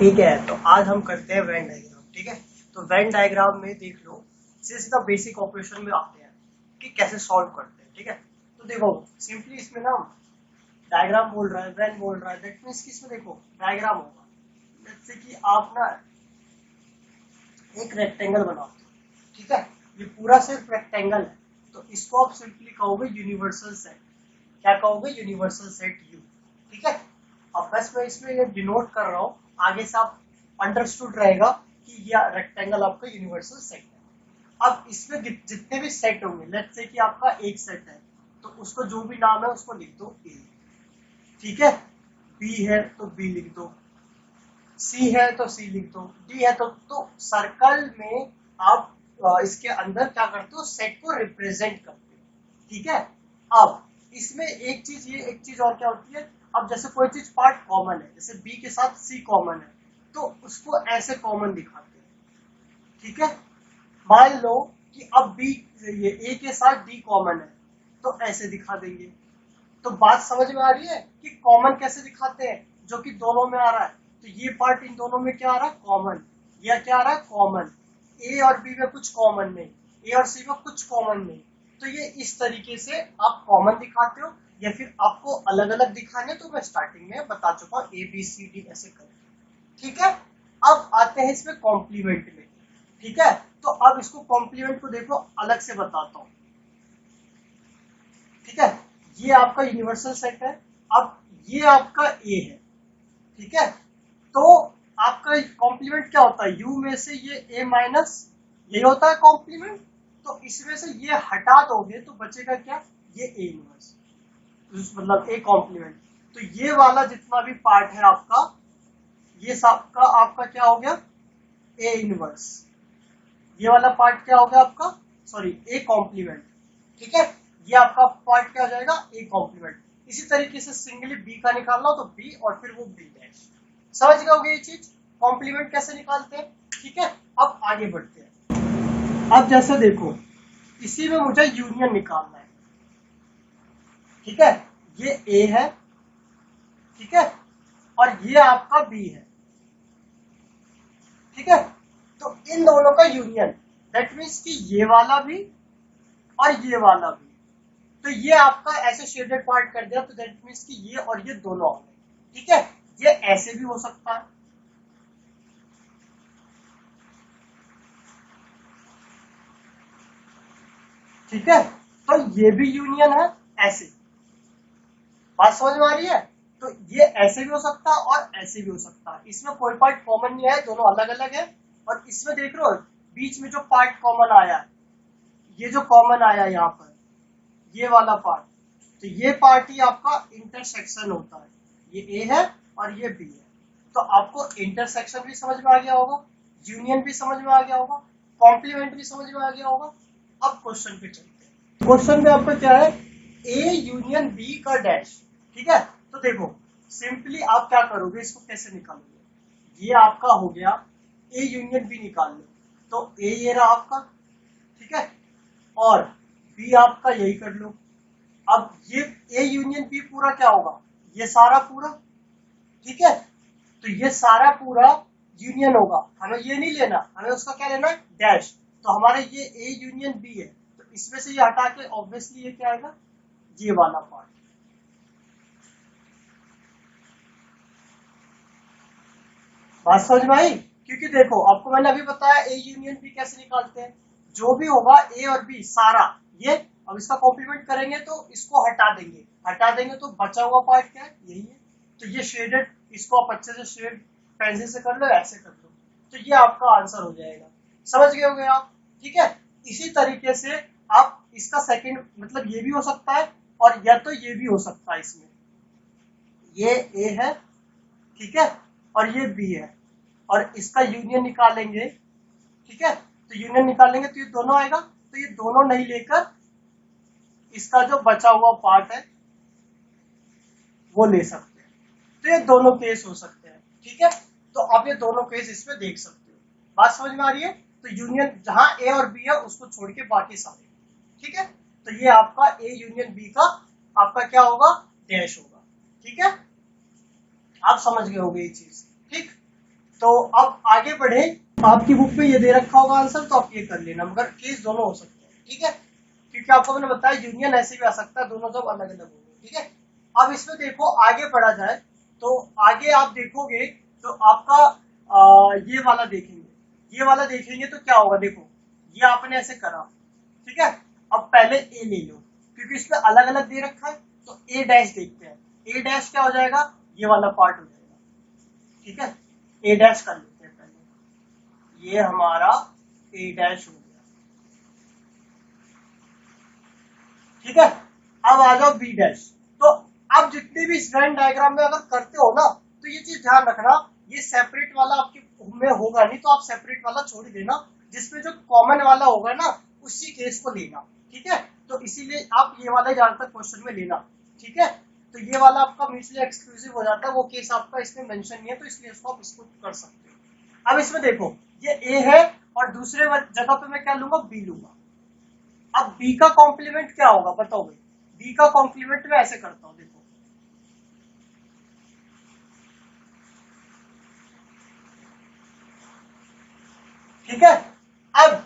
ठीक है, तो आज हम करते हैं वेन डायग्राम। ठीक है, तो वेन डायग्राम में देख लो सीधा बेसिक ऑपरेशन में आते हैं कि कैसे सॉल्व करते हैं। ठीक है, तो देखो सिंपली इसमें ना डायग्राम बोल रहा है, वेन बोल रहा है, दैट मीन्स कि इसमें देखो डायग्राम होगा। जैसे कि आप ना एक रेक्टेंगल बनाते हो, ठीक है, ये पूरा सिर्फ रेक्टेंगल है, तो इसको आप सिंपली कहोगे यूनिवर्सल सेट। क्या कहोगे? Universal set you. ठीक है, अब बस मैं इसमें ये डिनोट कर रहा हूँ, आगे से आप अंडरस्टूड रहेगा कि यह रेक्टेंगल आपका यूनिवर्सल सेट है। अब इसमें जितने भी सेट होंगे, लेट्स से कि आपका एक सेट है, तो उसको जो भी नाम है उसको लिख दो ए। ठीक है, बी है तो बी लिख दो, सी है तो सी लिख दो, डी है तो सर्कल में आप इसके अंदर क्या करते हो? सेट को रिप्रेजेंट करते हो। ठीक है, अब इसमें एक चीज और क्या होती है, अब जैसे कोई चीज पार्ट कॉमन है, जैसे बी के साथ सी कॉमन है, तो उसको ऐसे कॉमन दिखाते हैं। ठीक है, मान लो कि अब बी ये ए के साथ डी कॉमन है, तो ऐसे दिखा देंगे। तो बात समझ में आ रही है कि कॉमन कैसे दिखाते हैं, जो कि दोनों में आ रहा है। तो ये पार्ट इन दोनों में क्या आ रहा है? कॉमन। या क्या आ रहा है? कॉमन। ए और बी में कुछ कॉमन नहीं, ए और सी में कुछ कॉमन नहीं। तो ये इस तरीके से आप कॉमन दिखाते हो, या फिर आपको अलग अलग दिखाने, तो मैं स्टार्टिंग में बता चुका हूँ ए बी सी डी ऐसे करें। ठीक है, अब आते हैं इसमें कॉम्प्लीमेंट में। ठीक है, तो अब इसको कॉम्प्लीमेंट को देखो अलग से बताता हूँ। ठीक है, ये आपका यूनिवर्सल सेट है, अब ये आपका ए है। ठीक है, तो आपका कॉम्प्लीमेंट क्या होता है? यू में से ये ए माइनस, यही होता है कॉम्प्लीमेंट। तो इसमें से ये हटा दोगे तो बचेगा क्या? ये ए इनवर्स, मतलब ए कॉम्प्लीमेंट। तो ये वाला जितना भी पार्ट है आपका, ये सबका आपका क्या हो गया? A inverse. ये वाला पार्ट क्या हो गया आपका? Sorry, A complement. ठीक है, ये आपका पार्ट क्या हो जाएगा? A complement. इसी तरीके से सिंगली बी का निकालना हो तो बी और फिर वो बी डैश। समझ गए होगे ये चीज, कॉम्प्लीमेंट कैसे निकालते हैं। ठीक है, अब आगे बढ़ते हैं। अब जैसे देखो, इसी में मुझे यूनियन निकालना है। ठीक है, ये ए है, ठीक है, और ये आपका बी है। ठीक है, तो इन दोनों का यूनियन, दैट मीन्स कि ये वाला भी और ये वाला भी। तो ये आपका ऐसे शेडेड पार्ट कर दिया, तो दैट मीन्स कि ये और ये दोनों आ गए। ठीक है, ये ऐसे भी हो सकता है। ठीक है, तो ये भी यूनियन है ऐसे। बात समझ में आ रही है? तो ये ऐसे भी हो सकता है और ऐसे भी हो सकता है। इसमें कोई पार्ट कॉमन नहीं है, दोनों अलग अलग है। और इसमें देख रहे हो बीच में जो पार्ट कॉमन आया है, ये जो कॉमन आया यहाँ पर, ये वाला पार्ट, तो ये पार्ट ही आपका इंटरसेक्शन होता है। ये ए है और ये बी है। तो आपको इंटरसेक्शन भी समझ में आ गया होगा, यूनियन भी समझ में आ गया होगा, कॉम्प्लीमेंट भी समझ में आ गया होगा। अब क्वेश्चन पे चलते हैं। क्वेश्चन में आपका क्या है? ए यूनियन बी का डैश। ठीक है, तो देखो सिंपली आप क्या करोगे, इसको कैसे निकालोगे? ये आपका हो गया ए यूनियन बी निकाल लो, तो ए ये रहा आपका, ठीक है, और बी आपका यही कर लो। अब ये ए यूनियन बी पूरा क्या होगा? ये सारा पूरा। ठीक है, तो ये सारा पूरा यूनियन होगा। हमें ये नहीं लेना, हमें उसका क्या लेना है? डैश। तो हमारा ये ए यूनियन बी है, तो इसमें से ये हटा के ऑब्वियसली ये क्या आएगा? ये वाला पार्ट। बात समझ में आई? क्योंकि देखो आपको मैंने अभी बताया ए यूनियन बी कैसे निकालते हैं। जो भी होगा ए और बी सारा ये, अब इसका कॉम्प्लीमेंट करेंगे तो इसको हटा देंगे तो बचा हुआ पार्ट क्या है? यही है। तो ये शेडेड, इसको आप अच्छे से शेड पेंसिल से कर लो, ऐसे कर लो, तो ये आपका आंसर हो जाएगा। समझ गए होंगे आप? ठीक है, इसी तरीके से आप इसका सेकंड मतलब ये भी हो सकता है, और या तो ये भी हो सकता है। इसमें ये ए है, ठीक है, और ये बी है, और इसका यूनियन निकालेंगे। ठीक है, तो यूनियन निकालेंगे तो ये दोनों आएगा, तो ये दोनों नहीं लेकर इसका जो बचा हुआ पार्ट है वो ले सकते हैं। तो ये दोनों केस हो सकते हैं। ठीक है, तो आप ये दोनों केस इसमें देख सकते हो। बात समझ में आ रही है? तो यूनियन जहां ए और बी है उसको छोड़ के बाकी सारे। ठीक है, तो ये आपका ए यूनियन बी का आपका क्या होगा? डैश होगा। ठीक है, आप समझ गए होंगे ये चीज। ठीक, तो अब आगे बढ़े, आपकी बुक पे ये दे रखा होगा आंसर, तो आप ये कर लेना, मगर केस दोनों हो सकते हैं, ठीक है, क्योंकि आपको मैंने बताया यूनियन ऐसे भी आ सकता है, दोनों जब अलग अलग होंगे, ठीक है। अब इसमें देखो आगे बढ़ा जाए, तो आगे आप देखोगे तो आपका ये वाला देखेंगे, ये वाला देखेंगे तो क्या होगा, देखो ये आपने ऐसे करा, ठीक है। अब पहले ए ले लो, क्योंकि इसमें अलग अलग दे रखा है, तो ए डैश देखते हैं, ए डैश क्या हो जाएगा, ये वाला पार्ट हो जाएगा, ठीक है। ए डैश कर लेते हैं पहले, ये हमारा ए डैश हो गया, ठीक है। अब आ जाओ बी डैश। तो अब जितने भी इस वेन डायग्राम में अगर करते हो ना, तो ये चीज ध्यान रखना, ये सेपरेट वाला आपके में होगा नहीं, तो आप सेपरेट वाला छोड़ देना, जिसमें जो कॉमन वाला होगा ना उसी केस को लेना, ठीक है। तो इसीलिए आप ये वाला ज्यादातर क्वेश्चन में लेना, ठीक है। तो ये वाला आपका म्यूचुअली एक्सक्लूसिव हो जाता है, वो केस आपका इसमें मेंशन नहीं है, तो इसलिए इसको आप इसको कर सकते हो। अब इसमें देखो ये ए है, और दूसरे जगह पे मैं क्या लूंगा, बी लूंगा। अब बी का कॉम्प्लीमेंट क्या होगा बताओ भाई, बी का कॉम्प्लीमेंट मैं ऐसे करता हूं, देखो ठीक है। अब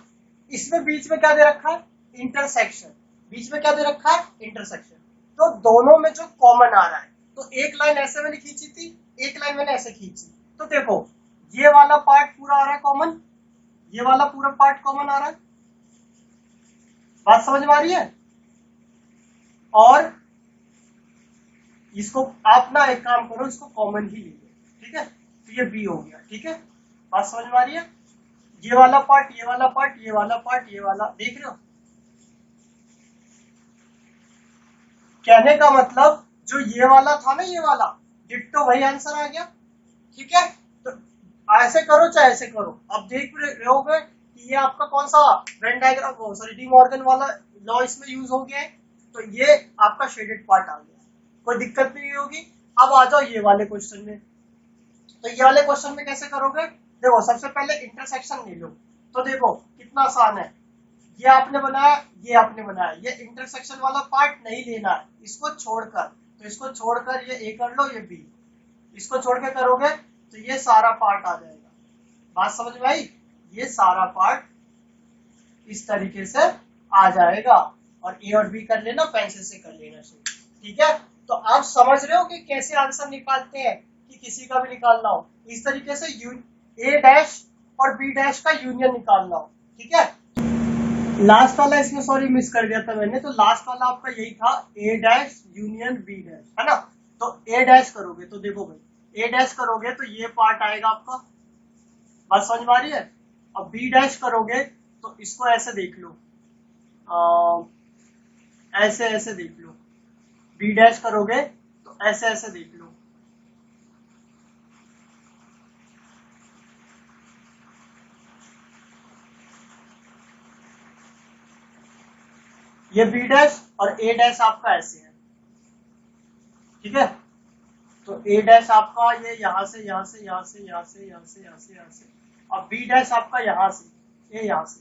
इसमें बीच में क्या दे रखा है, इंटरसेक्शन, बीच में क्या दे रखा है, इंटरसेक्शन। तो दोनों में जो कॉमन आ रहा है, तो एक लाइन ऐसे मैंने खींची थी, एक लाइन मैंने ऐसे खींची, तो देखो ये वाला पार्ट पूरा आ रहा है कॉमन, ये वाला पूरा पार्ट कॉमन आ रहा है, बात समझ में आ रही है। और इसको आप ना एक काम करो, इसको कॉमन ही लीजिए, ठीक है। तो ये बी हो गया, ठीक है, बात समझ में आ रही है। ये वाला पार्ट, ये वाला पार्ट, ये वाला पार्ट, ये वाला, देख रहे हो, कहने का मतलब जो ये वाला था ना, ये वाला डिट्टो वही आंसर आ गया, ठीक है। तो ऐसे करो चाहे ऐसे करो, अब देख रहे होगे कि ये आपका कौन सा Venn diagram, sorry De Morgan वाला लॉ इसमें यूज हो गया है, तो ये आपका शेडेड पार्ट आ गया, कोई दिक्कत नहीं होगी। अब आ जाओ ये वाले क्वेश्चन में, तो ये वाले क्वेश्चन में कैसे करोगे, देखो सबसे पहले इंटरसेक्शन ले लो, तो देखो कितना आसान है, ये आपने बनाया, ये आपने बनाया, ये इंटरसेक्शन वाला पार्ट नहीं लेना है, इसको छोड़कर, तो इसको छोड़कर ये ए कर लो, ये बी, इसको छोड़ के करोगे तो ये सारा पार्ट आ जाएगा, बात समझ में आई, ये सारा पार्ट इस तरीके से आ जाएगा, और ए और बी कर लेना, पेंसिल से कर लेना शुरू, ठीक है। तो आप समझ रहे हो कि कैसे आंसर निकालते हैं, कि किसी का भी निकालना हो इस तरीके से, ए डैश और बी डैश का यूनियन निकालना हो, ठीक है। लास्ट वाला इसमें सॉरी मिस कर दिया था मैंने, तो लास्ट वाला आपका यही था, ए डैश यूनियन बी डैश, है ना। तो ए डैश करोगे तो देखो भाई, ए डैश करोगे तो ये पार्ट आएगा आपका, बात समझ में आ रही है। अब बी डैश करोगे तो इसको ऐसे देख लो, ऐसे ऐसे देख लो, बी डैश करोगे तो ऐसे ऐसे देख लो, ये बी डैश और ए डैश आपका ऐसे है, ठीक है। तो ए डैश आपका ये यहां से यहां से यहां से यहां से यहां से यहां से यहां से, और बी डैश आपका यहां से, ये यहां से।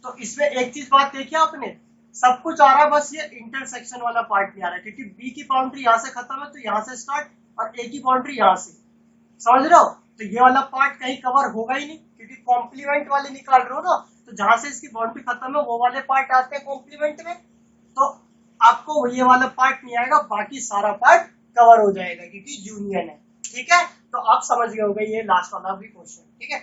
तो इसमें एक चीज बात देखी आपने, सब कुछ आ रहा है, बस ये इंटरसेक्शन वाला पार्ट नहीं आ रहा है, क्योंकि बी की बाउंड्री यहां से खत्म है, तो यहां से स्टार्ट, और ए की बाउंड्री यहां से, समझ रहे हो। तो ये वाला पार्ट कहीं कवर होगा ही नहीं, क्योंकि कॉम्प्लीमेंट वाले निकाल रहे हो ना, तो जहां से इसकी बाउंड्री खत्म है वो वाले पार्ट आते हैं कॉम्प्लीमेंट में, तो आपको ये वाला पार्ट नहीं आएगा, बाकी सारा पार्ट कवर हो जाएगा, क्योंकि यूनियन है, ठीक है। तो आप समझ गए होंगे ये लास्ट वाला भी क्वेश्चन, ठीक है।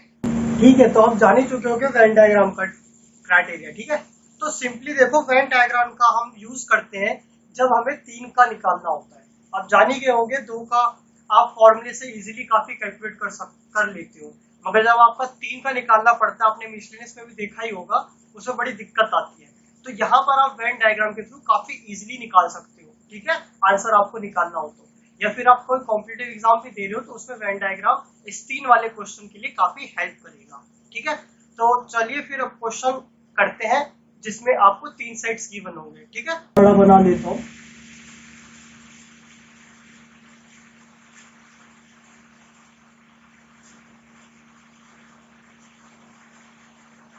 ठीक है, तो आप जान ही चुके होंगे वेन डायग्राम का क्राइटेरिया, ठीक है। तो सिंपली देखो, वेन डायग्राम का हम यूज करते हैं जब हमें 3 का निकालना होता है, आप जान ही गए होंगे 2 का आप फॉर्मूले से इजीली काफी कैलकुलेट कर लेते हो, मगर जब आपका 3 का निकालना पड़ता है, आपने मिसलेनियस में भी देखा ही होगा, उसमें बड़ी दिक्कत आती है। तो यहाँ पर आप वेन डायग्राम के थ्रू काफी इजीली निकाल सकते हो, ठीक है, आंसर आपको निकालना हो तो, या फिर आप कोई कॉम्पिटिटिव एग्जाम भी दे रहे हो तो उसमें वेन डायग्राम इस 3 वाले क्वेश्चन के लिए काफी हेल्प करेगा, ठीक है। तो चलिए फिर अब क्वेश्चन करते हैं जिसमें आपको 3 सेट्स गिवन होंगे, ठीक है। बड़ा बना लेता हूँ,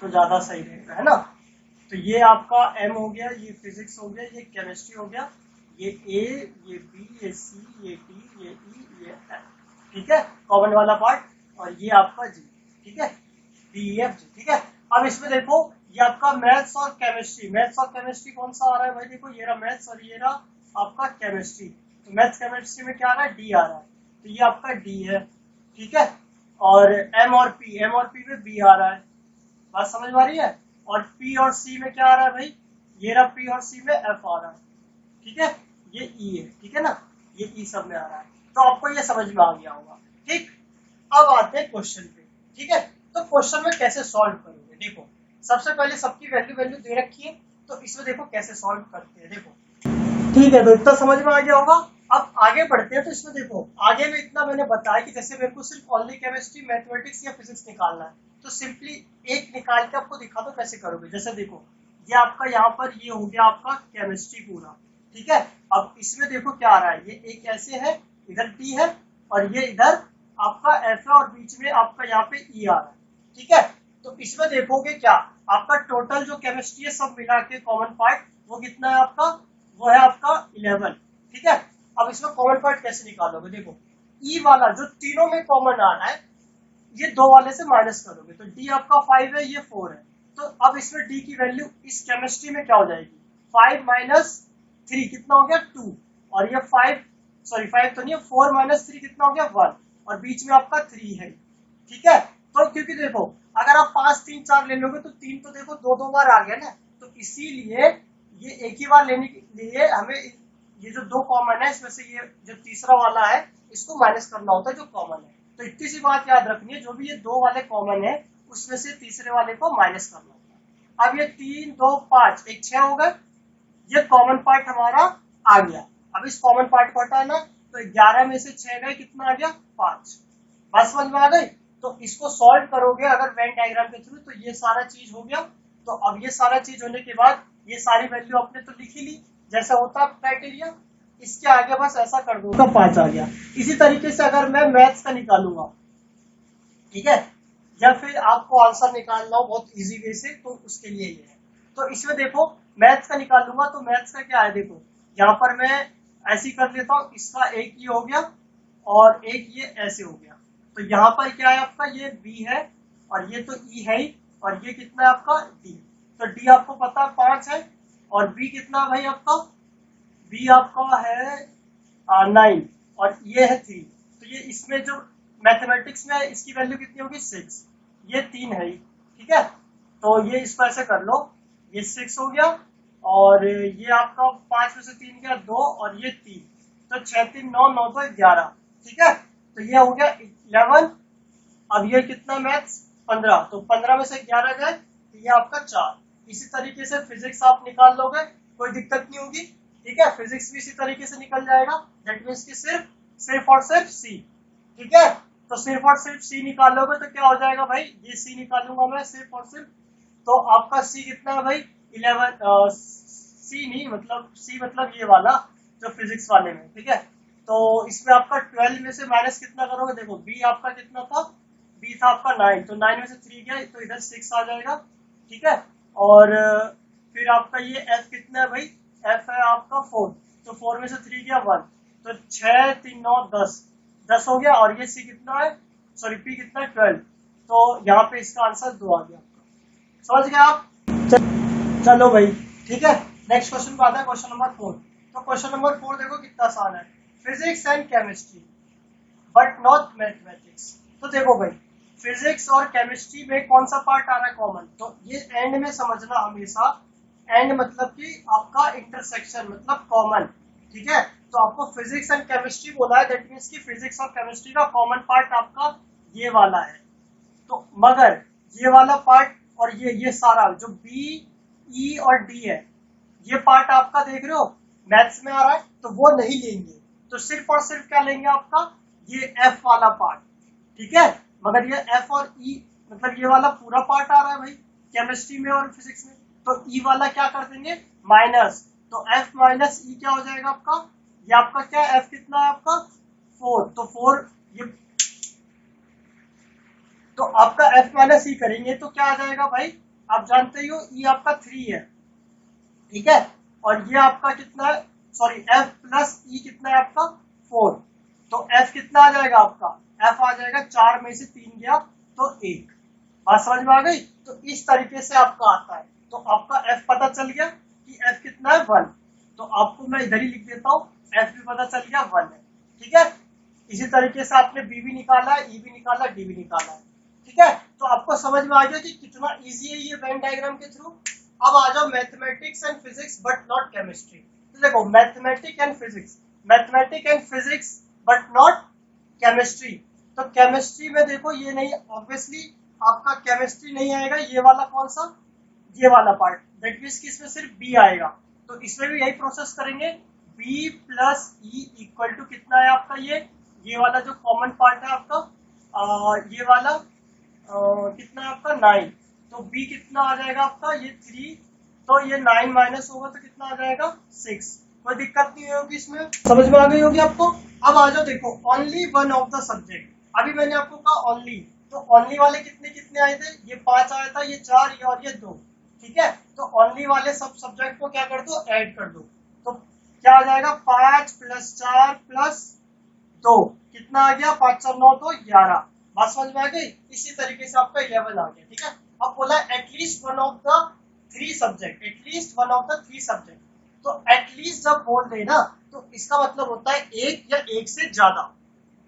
तो ज्यादा सही रहेगा, है ना। तो ये आपका एम हो गया, ये फिजिक्स हो गया, ये केमिस्ट्री हो गया, ये ए, ये बी, ये सी, ये डी, ये ई, ये एफ, ठीक है, कॉमन वाला पार्ट, और ये आपका जी, ठीक है, BEF जी, ठीक है। अब इसमें देखो ये आपका मैथ्स और केमिस्ट्री, मैथ्स और केमिस्ट्री कौन सा आ रहा है भाई, देखो ये रहा मैथ्स और ये रहा आपका केमिस्ट्री। तो मैथ्स केमिस्ट्री में क्या आ रहा है, डी आ रहा है, तो ये आपका डी है, ठीक है। और एम और पी में बी आ रहा है, बात समझ में आ रही है। और पी और सी में क्या आ रहा है भाई, ये रहा पी और सी में एफ आ रहा है, ठीक है, ये ई है, ठीक है ना, ये ई सब में आ रहा है। तो आपको ये समझ में आ गया होगा, ठीक। अब आते हैं क्वेश्चन पे, ठीक है। तो क्वेश्चन में कैसे सॉल्व करोगे, देखो सबसे पहले सबकी वैल्यू वैल्यू दे रखी है, तो इसमें देखो कैसे सॉल्व करते हैं, देखो ठीक है। तो इतना समझ में आ गया होगा। अब आगे बढ़ते हैं। तो इसमें देखो आगे में इतना मैंने बताया कि जैसे मेरे को सिर्फ ओनली केमिस्ट्री, मैथमेटिक्स या फिजिक्स निकालना है, तो सिंपली एक निकाल के आपको दिखा दो कैसे करोगे। जैसे देखो ये आपका यहाँ पर ये हो गया आपका केमिस्ट्री पूरा, ठीक है। अब इसमें देखो क्या आ रहा है, ये एक ऐसे है, इधर टी है और ये इधर आपका एफ है और बीच में आपका यहाँ पे ई आ रहा है, ठीक है। तो इसमें देखोगे क्या आपका टोटल जो केमिस्ट्री है सब मिला के कॉमन पार्ट वो कितना है आपका, वो है आपका 11, ठीक है। अब इसमें कॉमन पार्ट कैसे निकालोगे, देखो ई वाला जो तीनों में कॉमन आ रहा है ये दो वाले से माइनस करोगे, तो डी आपका 5 है, ये 4 है। तो अब इसमें डी की वैल्यू इस केमिस्ट्री में क्या हो जाएगी, 5 माइनस 3 कितना हो गया 2, और ये 5 सॉरी 5 तो नहीं है, 4 माइनस 3 कितना हो गया 1, और बीच में आपका 3 है, ठीक है। तो क्योंकि देखो अगर आप 5 3 4 ले लोगे तो 3 तो देखो दो दो बार आ गया ना, तो इसीलिए ये एक ही बार लेने के लिए हमें ये जो दो कॉमन है इसमें से ये जो तीसरा वाला है इसको माइनस करना होता है जो कॉमन है। तो इतनी सी बात याद रखनी है, जो भी ये दो वाले कॉमन है उसमें से तीसरे वाले को माइनस करना होता है। अब ये 3 2 5 एक 6 हो गए, ये कॉमन पार्ट हमारा आ गया। अब इस कॉमन पार्ट को हटाना, तो 11 में से 6 गए, कितना आ गया 5। बात समझ में आ गई। तो इसको सॉल्व करोगे अगर वेन डायग्राम के थ्रू, तो ये सारा चीज हो गया। तो अब ये सारा चीज होने के बाद ये सारी वैल्यू आपने तो लिख ही ली जैसा होता है क्राइटेरिया, इसके आगे बस ऐसा कर दो, 5 आ गया। इसी तरीके से अगर मैं मैथ्स का निकालूंगा, ठीक है, या फिर आपको आंसर निकालना हो बहुत इजी वे से, तो उसके लिए ये है। तो इसमें देखो मैथ्स का निकालूंगा, तो मैथ्स का क्या है, देखो यहाँ पर मैं ऐसे कर लेता हूँ, इसका एक ये हो गया और एक ये ऐसे हो गया। तो यहाँ पर क्या है आपका, ये बी है और ये तो ई है ही, और ये कितना है आपका डी। तो डी आपको पता है 5 है, और बी कितना भाई आपका, बी आपका है 9 और ये है 3। तो ये इसमें जो मैथमेटिक्स में इसकी वैल्यू कितनी होगी 6, ये 3 है ही, ठीक है। तो ये इसको ऐसे कर लो, ये 6 हो गया और ये आपका 5 में से 3 गया 2 और ये 3, तो 6 3 9 9 2 11, ठीक है। तो ये हो गया 11। अब ये कितना मैथ्स 15, तो 15 में से 11 गए, तो ये आपका 4। इसी तरीके से फिजिक्स आप निकाल लोगे, कोई दिक्कत नहीं होगी, ठीक है। फिजिक्स भी इसी तरीके से निकल जाएगा, दैट मीन्स कि सिर्फ और सिर्फ सी, ठीक है। तो सिर्फ और सिर्फ सी निकालोगे तो क्या हो जाएगा भाई, ये सी निकालूंगा मैं सिर्फ और सिर्फ, तो आपका सी कितना है भाई 11, सी नहीं मतलब सी मतलब ये वाला जो फिजिक्स वाले में, ठीक है। तो इसमें आपका 12 में से माइनस कितना करोगे, देखो बी आपका कितना था, बी था आपका 9, तो 9 में से 3 गया तो इधर 6 आ जाएगा, ठीक है। और फिर आपका ये एफ कितना है भाई, एफ है आपका 4, तो 4 में से 3 गया 1, तो 6 3 9 10 हो गया। और ये सी कितना है, सॉरी पी कितना है 12, तो यहाँ पे इसका आंसर 2 आ गया आपका। समझ गए आप, चलो भाई ठीक है। नेक्स्ट क्वेश्चन पे आता है, क्वेश्चन नंबर 4। तो क्वेश्चन नंबर 4 देखो कितना आसान है, physics and chemistry but not mathematics. तो देखो भाई फिजिक्स और केमिस्ट्री में कौन सा पार्ट आ रहा है कॉमन, तो ये एंड में समझना हमेशा, एंड मतलब कि आपका इंटरसेक्शन मतलब कॉमन, ठीक है। तो आपको फिजिक्स एंड केमिस्ट्री बोला है, दैट मीन्स कि फिजिक्स और केमिस्ट्री का कॉमन पार्ट आपका ये वाला है। तो मगर ये वाला पार्ट और ये सारा जो बी ई और डी है, ये पार्ट आपका देख रहे हो मैथ्स में आ रहा है, तो वो नहीं लेंगे, तो सिर्फ और सिर्फ क्या लेंगे आपका ये एफ वाला पार्ट, ठीक है। मगर ये एफ और ई मतलब ये वाला पूरा पार्ट आ रहा है भाई केमिस्ट्री में और फिजिक्स में, तो ई वाला क्या कर देंगे माइनस, तो एफ माइनस ई क्या हो जाएगा आपका, ये आपका क्या एफ कितना है आपका 4, तो 4 ये, तो आपका एफ माइनस ई करेंगे तो क्या आ जाएगा भाई, आप जानते ही हो ई आपका 3 है, ठीक है। और ये आपका कितना है, सॉरी एफ प्लस ई कितना है आपका 4, तो एफ कितना आ जाएगा आपका एफ आ जाएगा 4 में से 3 गया तो 1। बात समझ में आ गई। तो इस तरीके से आपका आता है। तो आपका एफ पता चल गया कि एफ कितना है 1। तो आपको मैं इधर ही लिख देता हूँ, एफ भी पता चल गया 1 है। ठीक है, इसी तरीके से आपने बी भी निकाला है, ई भी निकाला है, डी भी निकाला है। ठीक है, तो आपको समझ में आ गया कि कितना इजी है ये वेन डायग्राम के थ्रू। अब आ जाओ mathematics and physics but not chemistry. तो देखो mathematics and physics, mathematics and physics but not chemistry. तो केमिस्ट्री में देखो ये नहीं, ऑब्वियसली आपका केमिस्ट्री नहीं आएगा। ये वाला कौन सा, ये वाला पार्ट, दैट मीन्स कि इसमें सिर्फ बी आएगा। तो इसमें भी यही प्रोसेस करेंगे, B plus E equal to कितना है आपका ये वाला जो कॉमन पार्ट है आपका, ये वाला कितना है आपका 9। तो बी कितना आ जाएगा आपका ये 3, तो ये 9 माइनस होगा तो कितना आ जाएगा 6। कोई दिक्कत नहीं होगी इसमें, समझ में आ गई होगी आपको। अब आ जाओ देखो only one of the subject. अभी मैंने आपको कहा ओनली, तो ओनली वाले कितने कितने आए थे, ये 5 आया था, ये 4, ये और ये 2। ठीक है, तो ओनली वाले सब सब्जेक्ट को क्या कर दो, ऐड कर दो। तो क्या आ जाएगा 5 प्लस 4 प्लस 2 कितना आ गया, 5 4 9 तो 11। बात समझ में आ गई। इसी तरीके से आपका 11 आ गया। ठीक है, अब बोला at least one of the 3 subject, at least one of the 3 subject. तो एटलीस्ट जब बोल रहे ना तो इसका मतलब होता है एक या एक से ज्यादा।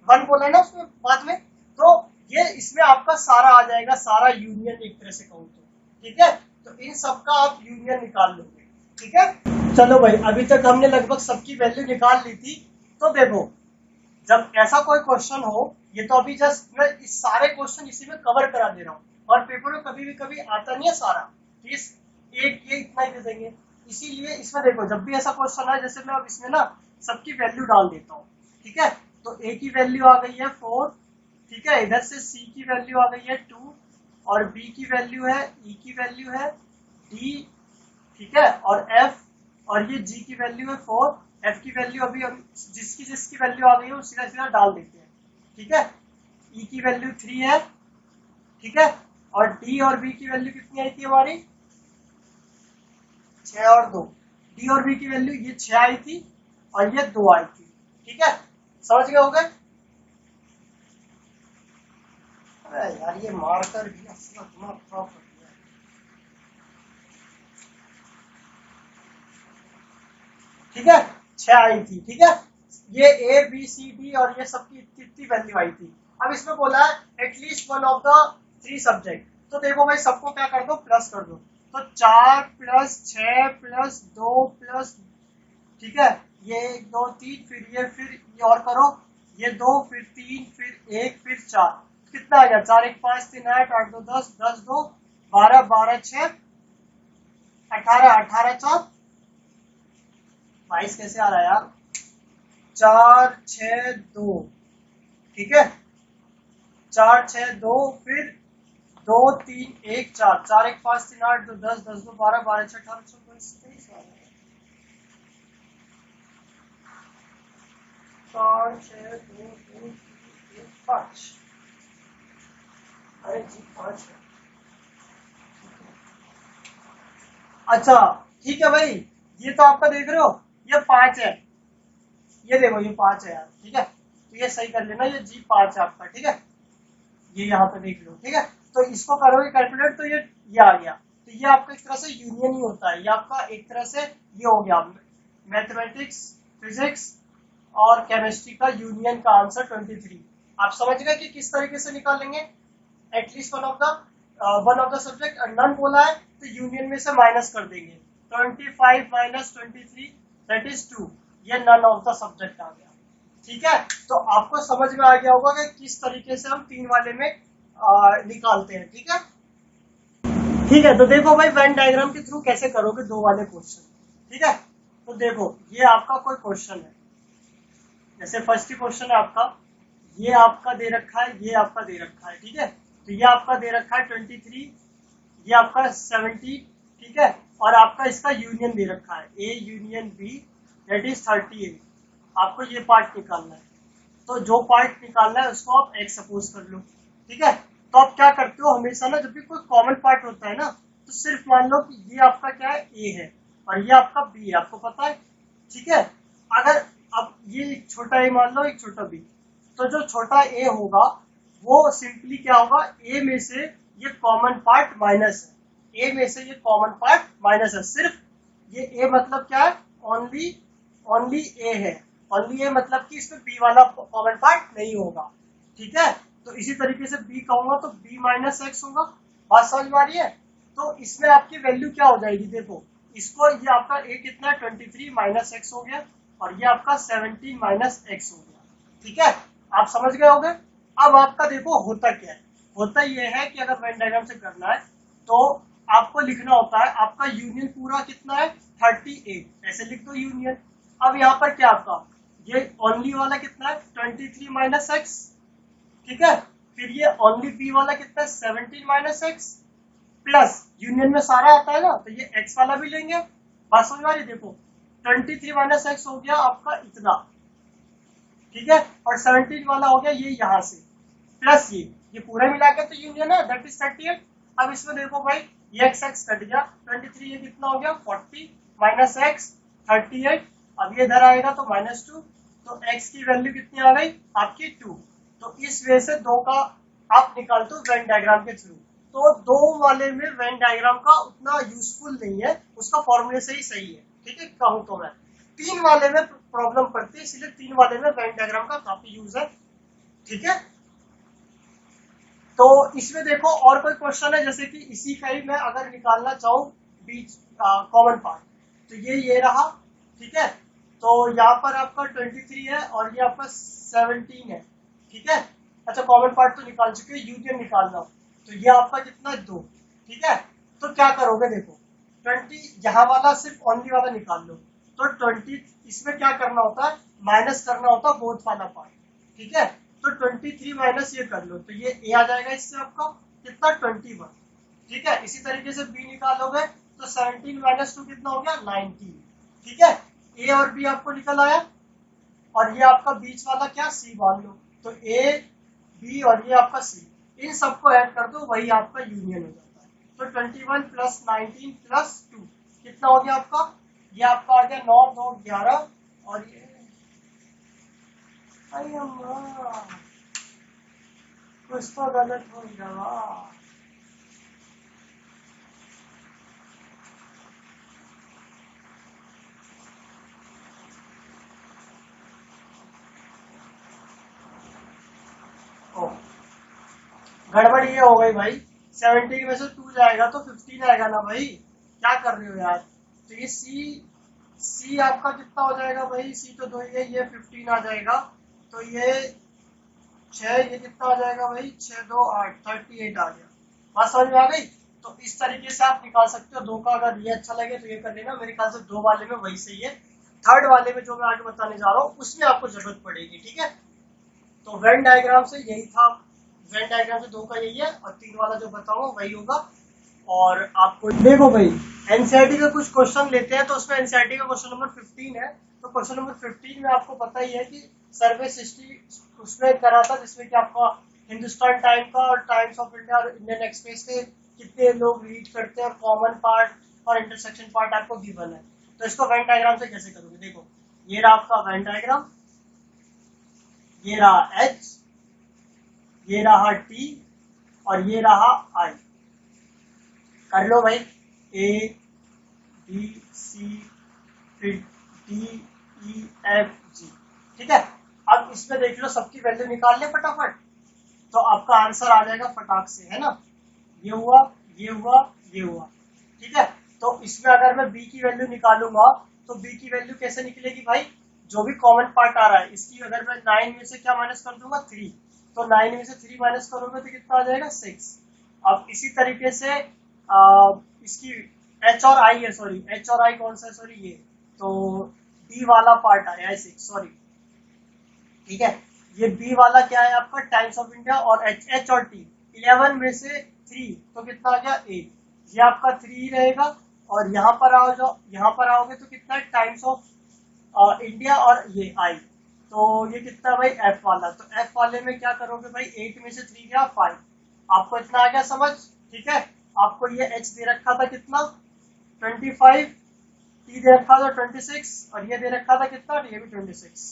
1 बोला है ना उसमें बाद में, तो ये इसमें आपका सारा आ जाएगा, सारा यूनियन एक तरह से कहूँ तो। ठीक है, तो इन सबका आप यूनियन निकाल लोगे। ठीक है, चलो भाई अभी तक हमने लगभग सबकी वैल्यू निकाल ली थी। तो देखो जब ऐसा कोई क्वेश्चन हो, ये तो अभी जस्ट मैं इस सारे क्वेश्चन इसी में कवर करा दे रहा हूँ, और पेपर में कभी भी कभी आता नहीं है सारा, तो इस एक ये इतना ही दे देंगे। इसीलिए इसमें देखो जब भी ऐसा क्वेश्चन है, जैसे मैं अब इसमें ना सबकी वैल्यू डाल देता हूँ। ठीक है, तो ए की वैल्यू आ गई है 4। ठीक है, इधर से सी की वैल्यू आ गई है 2, और बी की वैल्यू है, ई की वैल्यू है डी, ठीक है, और एफ, और ये जी की वैल्यू है 4। एफ की वैल्यू अभी जिसकी वैल्यू आ गई है वो सीधा सीधा डाल देते हैं। ठीक है, ई की वैल्यू 3 है। ठीक है, और डी और बी की वैल्यू कितनी आई थी हमारी, 6 और 2। डी और बी की वैल्यू ये 6 आई थी और ये 2 आई थी। ठीक है, समझ गए हो गए। अरे यार ये मार्कर भी ना दिमाग खराब कर दिया। ठीक है, 6 आई थी। ठीक है, ये ए बी सी डी और ये सबकी इतनी वैल्यू आई थी। अब इसमें बोला है at least one of the 3 subject. तो देखो भाई सबको क्या कर दो, प्लस कर दो। तो 4 प्लस 6 प्लस 2 प्लस, ठीक है, ये 1 2 3, फिर ये और करो, ये 2 फिर 3 फिर 1 फिर 4, कितना आ गया 4 1 5 3 8 8 2 10 10 2 12 12 6 18 18 4 22 कैसे आ रहा है यार, 4 6 2। ठीक है, 4 6 2 फिर 2 3 1 4 4 1 5 3 8 2 10 10 2 12 12 6 18 19 20 4 6 2 2 1 5। अरे जी 5 है। अच्छा ठीक है भाई, ये तो आपका देख रहे हो ये 5 है, ये देखो ये 5 है यार। ठीक है, तो ये सही कर लेना, ये जी 5 है आपका। ठीक है, ये यहाँ पे देख लो। ठीक है, तो इसको करोगे कैलकुलेट तो ये आ गया। तो ये आपका एक तरह से यूनियन ही होता है, ये आपका एक तरह से ये हो गया मैथमेटिक्स फिजिक्स और केमिस्ट्री का यूनियन का आंसर 23। आप समझ गए कि किस तरीके से निकालेंगे, at least one of the subject. None बोला है तो यूनियन में से माइनस कर देंगे, 25 माइनस 23 दैट इज 2, ये नन ऑफ द सब्जेक्ट आ गया। ठीक है, तो आपको समझ में आ गया होगा कि किस तरीके से हम 3 वाले में निकालते हैं। ठीक है, ठीक है, तो देखो भाई वेन डायग्राम के थ्रू कैसे करोगे 2 वाले क्वेश्चन। ठीक है, तो देखो ये आपका कोई क्वेश्चन है, जैसे फर्स्ट क्वेश्चन है आपका, ये आपका दे रखा है, ये आपका दे रखा है। ठीक है, तो ये आपका दे रखा है 23, ये आपका 70। ठीक है, और आपका इसका यूनियन दे रखा है A union B that is 38। आपको ये पार्ट निकालना है, तो जो पार्ट निकालना है उसको आप एक्स सपोज कर लो। ठीक है, तो आप क्या करते हो हमेशा ना, जब भी कोई कॉमन पार्ट होता है ना, तो सिर्फ मान लो कि ये आपका क्या है ए है और ये आपका बी है, आपको पता है। ठीक है, अगर अब ये एक छोटा ए मान लो, एक छोटा बी, तो जो छोटा ए होगा वो सिंपली क्या होगा, ए में से ये कॉमन पार्ट माइनस है, ए में से ये कॉमन पार्ट माइनस है, सिर्फ ये ए मतलब क्या है, ओनली ओनली ए है, ओनली ए मतलब कि इसमें बी वाला कॉमन पार्ट नहीं होगा, ठीक है। तो इसी तरीके से बी कहूंगा तो बी माइनस एक्स होगा, बात समझ में आ रही है। तो इसमें आपकी वैल्यू क्या हो जाएगी, देखो इसको, ये आपका ए कितना है 23 माइनस एक्स हो गया और ये आपका 17 माइनस एक्स हो गया, ठीक है, आप समझ गए होंगे। अब आपका देखो होता क्या है, होता यह है कि अगर वेन डायग्राम से करना है तो आपको लिखना होता है आपका यूनियन पूरा कितना है 38, ऐसे लिख दो यूनियन। अब यहाँ पर क्या आपका ये ओनली वाला कितना है 23 माइनस एक्स, ठीक है, फिर ये ओनली बी वाला कितना है 17 माइनस एक्स, प्लस यूनियन में सारा आता है ना तो ये एक्स वाला भी लेंगे, बात समझ में आ रही, देखो 23 माइनस एक्स हो गया आपका इतना, ठीक है, और 17 वाला हो गया ये यहाँ से, प्लस ये पूरा मिला के तो यूनियन है दैट इज 38। अब इसमें देखो भाई ये एक्स एक्स कट गया, 23 ये कितना हो गया 40 माइनस एक्स 38, अब ये इधर आएगा तो -2, तो एक्स की वैल्यू कितनी आ गई आपकी 2। तो इस वे से दो का आप निकाल दो वेन डायग्राम के थ्रू। तो दो वाले में वेन डायग्राम का उतना यूजफुल नहीं है, उसका फॉर्मूले से ही सही है, ठीक है, कहूँ तो मैं। तीन वाले में प्रॉब्लम पड़ती है, इसलिए तीन वाले में वेन डायग्राम का काफी यूज है, ठीक है। तो इसमें देखो और कोई क्वेश्चन है, जैसे कि इसी का ही मैं अगर निकालना चाहूँ बीच कॉमन पार्ट, तो ये रहा, ठीक है, तो यहाँ पर आपका 23 है और ये आपका 17 है, ठीक है। अच्छा कॉमन पार्ट तो निकाल चुके हैं, यूनियन निकालना, तो ये आपका कितना 2, ठीक है। तो क्या करोगे, देखो 20 यहाँ वाला सिर्फ ओनली वाला निकाल लो, तो 20 इसमें क्या करना होता है माइनस करना होता है बोथ वाला पार्ट, ठीक है। तो 23 माइनस ये कर लो तो ये ए आ जाएगा, इससे आपका कितना 21, ठीक है। इसी तरीके से बी निकालोगे तो 17 माइनस 2 कितना हो गया 19, ठीक है। ए और बी आपको निकल आया, और ये आपका बीच वाला क्या सी मान लो, तो ए बी और ये आपका सी, इन सबको ऐड कर दो वही आपका यूनियन हो जाता है। तो 21 प्लस 19 प्लस 2 कितना हो गया आपका, ये आपका आ गया 9 2 11, और ये कुछ तो गलत हो गया। गड़बड़ ये हो गई भाई, 17 में से 2 जाएगा तो 15 आएगा ना भाई, क्या कर रहे हो यार। तो ये सी आपका कितना हो जाएगा भाई, सी तो 2 ये 15 आ जाएगा, तो ये 6 ये कितना आ जाएगा भाई 6 2 8 38 आ गया, बात समझ में आ गई। तो इस तरीके से आप निकाल सकते हो दो का, अगर ये अच्छा लगे तो ये कर लेना, मेरे ख्याल से दो वाले में वही सही है, थर्ड वाले में जो मैं आगे बताने जा रहा हूँ उसमें आपको जरूरत पड़ेगी, ठीक है। तो वेन डायग्राम से यही था, वेन डायग्राम से दो का यही है, और तीन वाला जो बताऊंगा वही होगा। और आपको देखो भाई एनसीईआरटी का कुछ क्वेश्चन लेते हैं, तो उसमें एनसीईआरटी का क्वेश्चन नंबर 15 है, तो क्वेश्चन नंबर 15 में आपको पता ही है कि सर्विस हिस्ट्री उसमें करा था, जिसमें कि आपका हिंदुस्तान टाइम का और टाइम्स ऑफ इंडिया और इंडियन एक्सप्रेस के कितने लोग रीड करते हैं, और कॉमन पार्ट और इंटरसेक्शन पार्ट आपको गिवन है। तो इसको वेन डायग्राम से कैसे करोगे, देखो ये रहा आपका वेन डायग्राम, ये रहा एच, ये रहा टी, और ये रहा आई, कर लो भाई, ए बी सी फिर डी ई एफ जी, ठीक है। अब इसमें देख लो सबकी वैल्यू निकाल ले फटाफट, तो आपका आंसर आ जाएगा फटाक से, है ना, ये हुआ ये हुआ ये हुआ, ठीक है। तो इसमें अगर मैं बी की वैल्यू निकालूंगा तो बी की वैल्यू कैसे निकलेगी भाई, जो भी कॉमन पार्ट आ रहा है इसकी अगर मैं 9 में से क्या माइनस कर दूंगा 3, तो 9 में से 3 माइनस करोगे तो कितना आ जाएगा 6। अब इसी तरीके से इसकी एच और आई है, सॉरी एच और आई कौन सा है, सॉरी ये, तो डी वाला पार्ट आया है 6, सॉरी, ठीक है। ये बी वाला क्या है आपका टाइम्स ऑफ इंडिया, और एच और टी 11 में से 3 तो कितना आ गया 8, ये आपका 3 रहेगा, और यहाँ पर आओ, जो यहाँ पर आओगे तो कितना है टाइम्स ऑफ इंडिया, और ये आई, तो ये कितना भाई एफ वाला, तो एफ वाले में क्या करोगे भाई 8 में से 3 गया 5, आपको इतना आ गया समझ, ठीक है। आपको ये एच दे रखा था कितना 25, टी दे रखा था 26, और ये दे रखा था कितना, ये भी 26।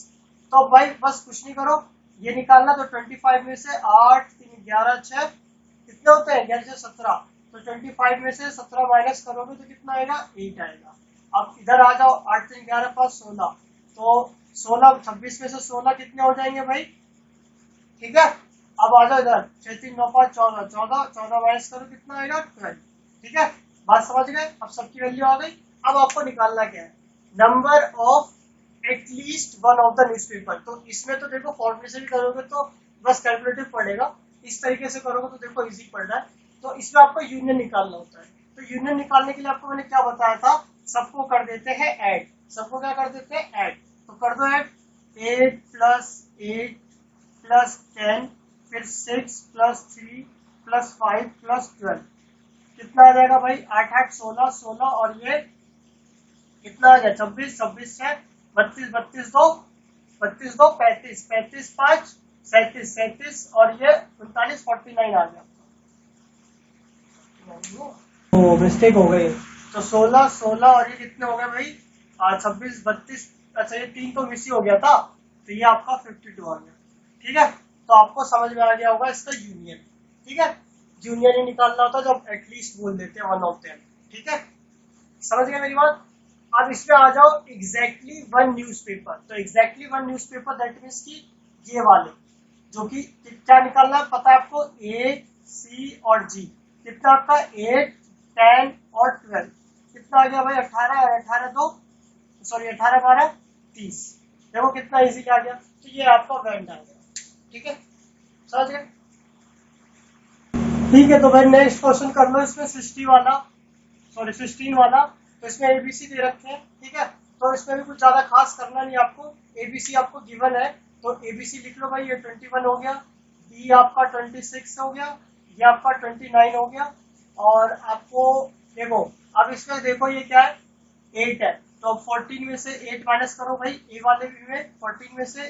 तो भाई बस कुछ नहीं करो, ये निकालना, तो 25 में से 8 3 11 6 कितने होते हैं, 11 से 17, तो 25 में से 17 माइनस करोगे तो कितना आएगा, 8 आएगा। अब इधर आ जाओ, 8 3 11 5 16, तो 16 26 में से 16 कितने हो जाएंगे भाई, ठीक है। अब आ जाओ इधर, 6 3 9 5 14 14 14 माइनस करो कितना आएगा, 12, ठीक है। बात समझ गए, अब सबकी वैल्यू आ गई। अब आपको निकालना क्या है, number of at least one of the newspaper. तो इसमें तो देखो फॉर्मूले से भी करोगे तो बस कैलकुलेटिव पड़ेगा, इस तरीके से करोगे तो देखो इजी पड़ रहा है। तो इसमें आपको यूनियन निकालना होता है। तो यूनियन निकालने के लिए आपको मैंने क्या बताया था, सबको कर देते हैं ऐड, सबको क्या कर देते हैं, ऐड। तो कर दो ऐड, 8 प्लस 8 प्लस 10 फिर 6 प्लस 3 प्लस 5 प्लस 12, कितना आ जाएगा भाई, 8 8 16 16 और ये कितना आ गया, 26 26 से 32 32 2 32 2 35 35 5 37 37 और ये 39 49 आ गया। तो मिस्टेक हो गई, तो 16 16 और ये कितने हो गए भाई, 26 32, अच्छा ये 3 तो मिस ही हो गया था, तो ये आपका 52 आ गया, ठीक है। तो आपको समझ में आ गया होगा इसका यूनियन, ठीक है। यूनियन ही निकालना होता है जब एटलीस्ट बोल देते हैं वन ऑफ देम, ठीक है, समझ गए मेरी बात। अब इसमें आ जाओ एग्जैक्टली वन न्यूज़पेपर। तो exactly one newspaper that means की ये वाले, जो कि क्या निकालना है पता है आपको, ए सी और जी, कितना आपका 8 10 और 12, कितना आ गया भाई, 18 और 18 2 सॉरी 18 12 30, देखो कितना इजी आ गया। तो ये आपका वेन आ गया, ठीक है, समझ गए, ठीक है। तो भाई नेक्स्ट क्वेश्चन कर लो, इसमें 16 वाला, तो इसमें एबीसी दे रखे हैं, ठीक है। तो इसमें भी कुछ ज्यादा खास करना नहीं आपको, एबीसी आपको गिवन है, तो एबीसी लिख लो भाई, ये 21 हो गया, बी आपका 26 हो गया, ये आपका 29 हो गया, और आपको देखो, अब इसमें देखो ये क्या है, 8 है, तो 14 में से 8 माइनस करो भाई, ए वाले भी में 14 में से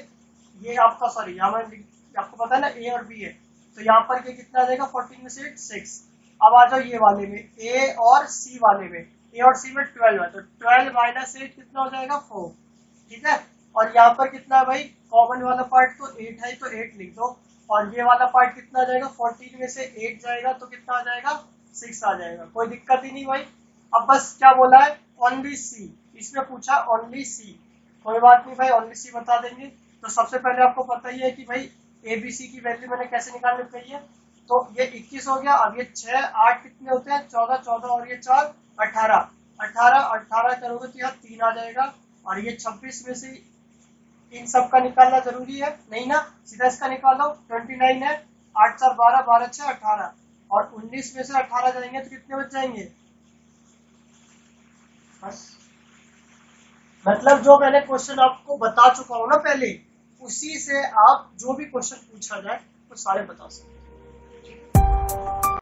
ये आपका, सॉरी यहाँ में आपको पता है ना ए और बी है, तो यहाँ पर ये कितना आ जाएगा, 14 में से 8 6। अब आ जाओ ये वाले में, ए और सी वाले में, ए और सी में 12 है, तो 12 माइनस 8 कितना हो जाएगा, 4, ठीक है। और यहाँ पर कितना है भाई, कॉमन वाला पार्ट तो 8 है, तो 8 लिख दो, और ये वाला पार्ट कितना आ जाएगा, 14 में से 8 जाएगा तो कितना आ जाएगा, 6 आ जाएगा, कोई दिक्कत ही नहीं भाई। अब बस क्या बोला है, ओनली सी, इसमें पूछा ओनली सी, कोई बात नहीं भाई, ओनली सी बता देंगे। तो सबसे पहले आपको पता ही है कि भाई एबीसी की वैल्यू मैंने कैसे निकालनी चाहिए, तो ये 21 हो गया, अब ये 6 8 कितने होते हैं, 14 14 और ये 4 18 18 18 करोगे तो यहाँ 3 आ जाएगा, और ये 26 में से इन सब का निकालना जरूरी है नहीं ना, सीधा इसका निकालो, 29 है, 8 4 12 12 6 18, और 19 में से 18 जाएंगे तो कितने बच जाएंगे, बस। मतलब जो मैंने क्वेश्चन आपको बता चुका हूँ ना पहले, उसी से आप जो भी क्वेश्चन पूछा जाए वो सारे बता सकते हैं।